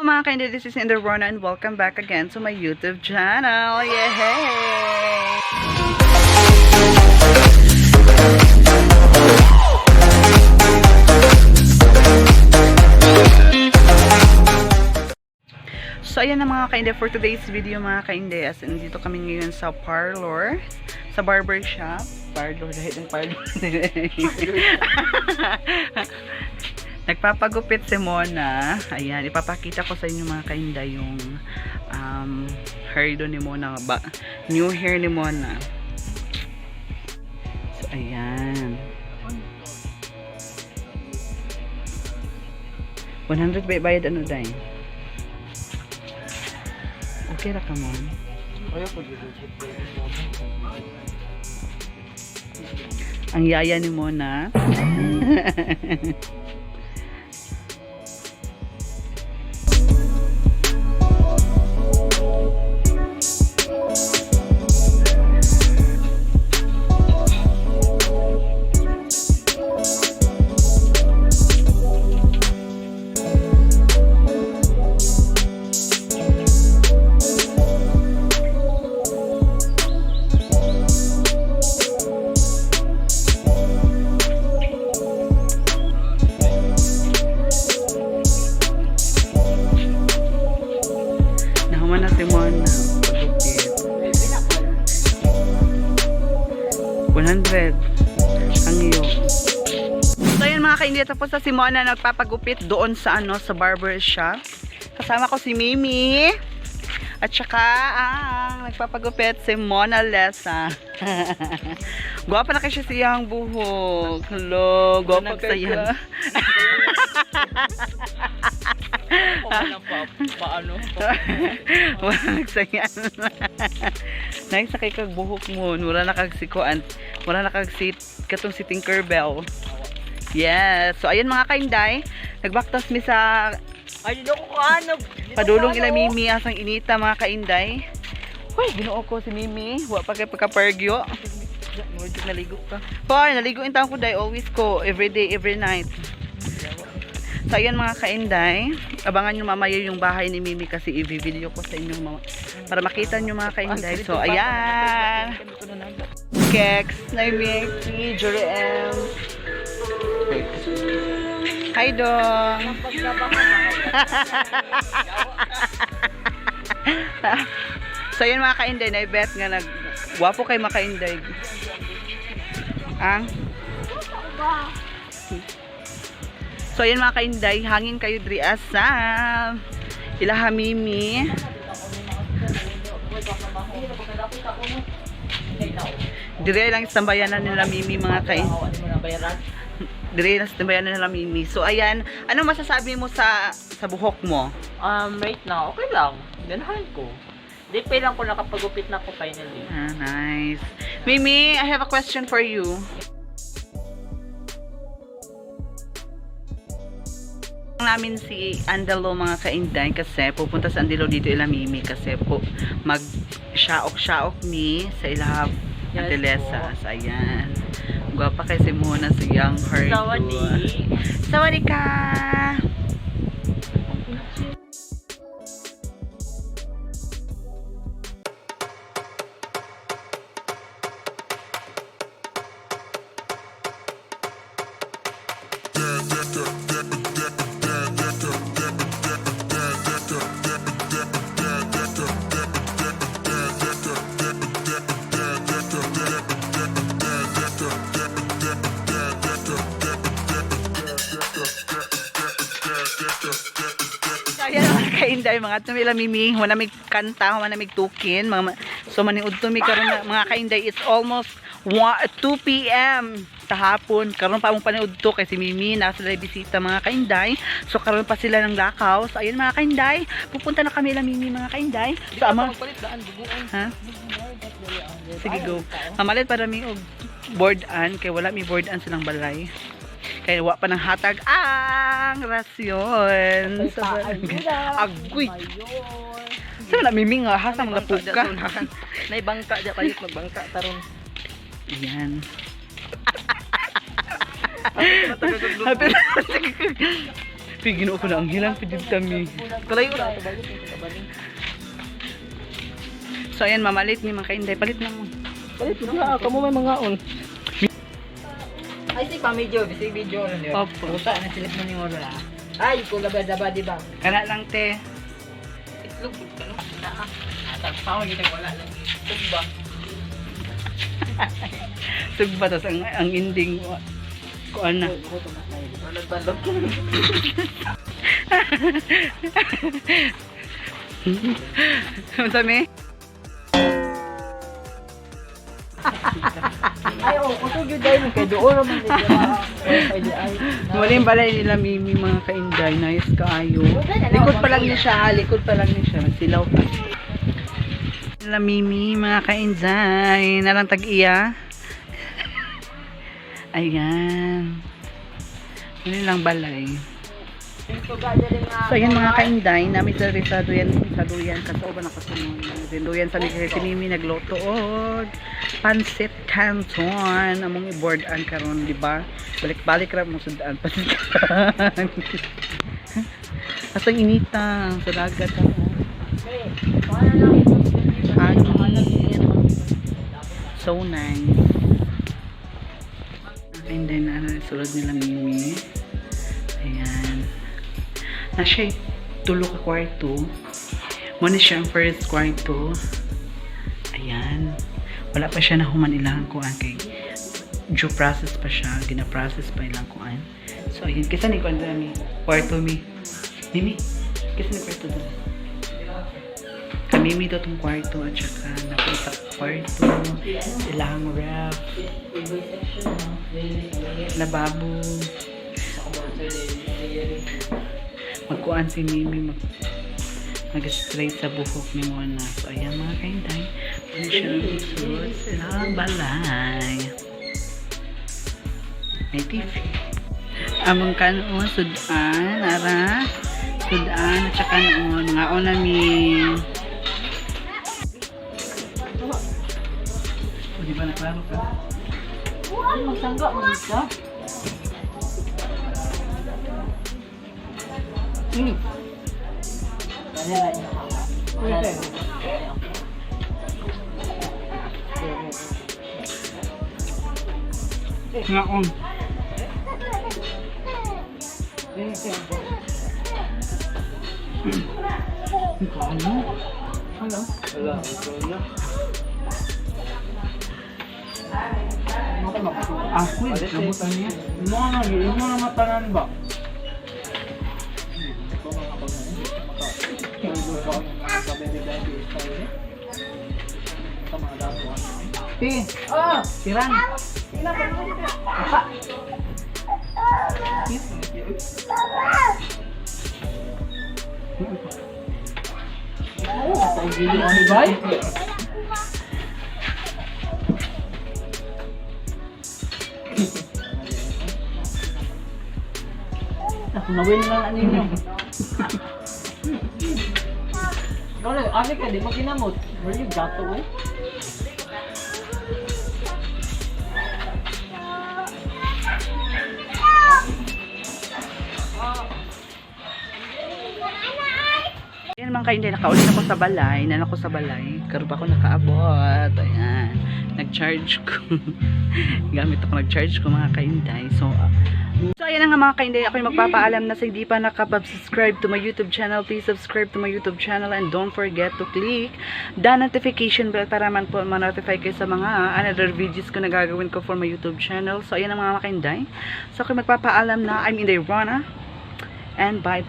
Mga kainday, this is Ender Rona and welcome back again to my YouTube channel. Yay! So ayan na mga kainday for today's video mga kainday. As in, dito kami ngayon sa parlor, sa barber shop. Parlor, dahil yung parlor. Nagpapagupit si Mona. Ayan, ipapakita ko sa inyo mga kainday yung hairdo ni Mona. New hair ni Mona. So ayan. 100 bayad ano dahil? Okay ra ka mo. Ang yaya ni Mona. Nahuman na si Mona. 100 ang iyo. So yun mga kainday, tapos na si Mona nagpapagupit doon sa sa barber shop. Kasama ko si Mimi. At saka ang nagpapagupit si Mona Lesa. Gwapa na kasi siyang buhok. Hello, gwapa ka yan. Paano? Wala nagsayan. Nagsakay kag buhok mo. Wala na kag sikuan. Wala na kag katong si Tinkerbell. Yes. So ayun mga kainday, nagbaktas mi sa Ay, dito ko ano. padulong ila Mimi asang inita mga kainday. Hoy, Ginoo ko si Mimi. Wa pa kay pagka-pergyo. Murdig naligo ka. Hoy, naligo in taon ko day always ko every day, every night. So ayan mga kainday, abangan nyo mamaya yung bahay ni Mimi kasi i-video ko sa inyo para makita nyo mga kainday. So ayan, Kex, Naimiki, Juriem. Hi dong. So ayan mga kainday, na-bet nga nagwapo kay mga kainday. Ang so ayan mga kainday, hangin kayo diri sa ilaha Mimi. Dire lang istambayanan nila Mimi mga kainday. Dire lang istambayanan nila Mimi. So ayan, anong masasabi mo sa buhok mo? Right now, okay lang. Ganahan ko. Di pa lang ko nakapagupit na ako finally. Ah, nice. Mimi, I have a question for you. Namin si Andalo mga kainday kasi pupunta sa Andalo dito ila Mimi kasi po mag shaok mi sa ila Antelesa. So ayan, gwapa kay si Mona sa young hairdo. Sawadi ka. Ayan mga kainday, mga tumila Mimi, manamig kanta, manamig tukin, so maniud tumi karon mga kainday, it's almost 2 PM sa hapon. Karon pa mong paniud to kay si Mimi nasa bisita mga kainday. So karon pa sila ng lakaw. So ayun mga kainday, pupunta na kami la Mimi mga kainday. So ama ha? Sige go. Mamalit para mi og board-an kay wala mi board-an silang balay. Kaya wa pa ng hatag ang rasyon. Agoy. Saan na Mimi nga hasang mga puka. Naibangka dyan kayo magbangka taron. Pigino ko na ang hilang pidid kami. Kalayo na. So ayan, mamalit ni mga kainday. Palit na mo. Palit na, kamo may mga on. Ay, si pamidyo, bisi video rin yun. Opo. Puta, nasilip mo ni Moro na. Ay, kung labad-labad, di ba? Kana lang te. Itlog, ano? Tagpaw, hindi wala lang. Itlog ba? Sugba, tas ang ending ko ana. Balog-balog. Masami? Ay, oh, kusog yun dahil kay doon naman din. Muling balay nila Mimi mga kainday. Nice kaayo. Likod pa lang niya siya. Likod pa lang niya siya. Nagsilaw pa. Nila Mimi mga kainday. Nalang tag-iya. Ayan. Yun lang balay. So ayan mga kainday. Namin sa duyan. Sa duyan. Kasooban ako sa mga. Duyan sa si Mimi nagloto. Pansit Canton. Among i-board an karon, di ba? Balik-balik ra mo sudaan pansit Canton. Asang inita sa dagat ako. Hangin. So nice. And then sulod nila Mimi. Ayan. Na siya tulo ka kwarto. Muna siya ang first kwarto. Ayan. Wala pa siya nahuman ilang kuan kay due process pa siya, gina-process pa ilang kuan. So ayun, kisa ni kuan mi kwarto mi. Mimi, kisa ni kwarto dala. Kami mi tong kwarto at saka napunta kwarto, ilang ref, lababo. Magkuan si Mimi mag-straight sa buhok ni Mona. So, ayan mga kainday. Ano siya suot sa balay. May TV. Among kanon, sudan, ara. Sudan, at saka noon. Nga o namin. O, di ba naklaro ka? Magsangga mo dito. Nga on. Ano? Ano? Wala, ito na. Ako eh, nabutan niya. Yung mga matanan ba? Siran. Nawin na ninyo. Kalo, ate ka, di maginamot. Where you got to eh? Ayan mga kainday, nakaulit ako sa balay. Nan ako sa balay. Karoon pa ako nakaabot. Ayan. Nag-charge ko. Gamit ako nag-charge ko mga kainday. So ayan na nga mga kainday. Ako yung magpapaalam na sa hindi pa nakapag-subscribe to my YouTube channel. Please subscribe to my YouTube channel and don't forget to click the notification bell para man po ma-notify kayo sa mga another videos ko na gagawin ko for my YouTube channel. So ayan na mga kainday. So ako yung magpapaalam na I'm Inday Rona. And bye.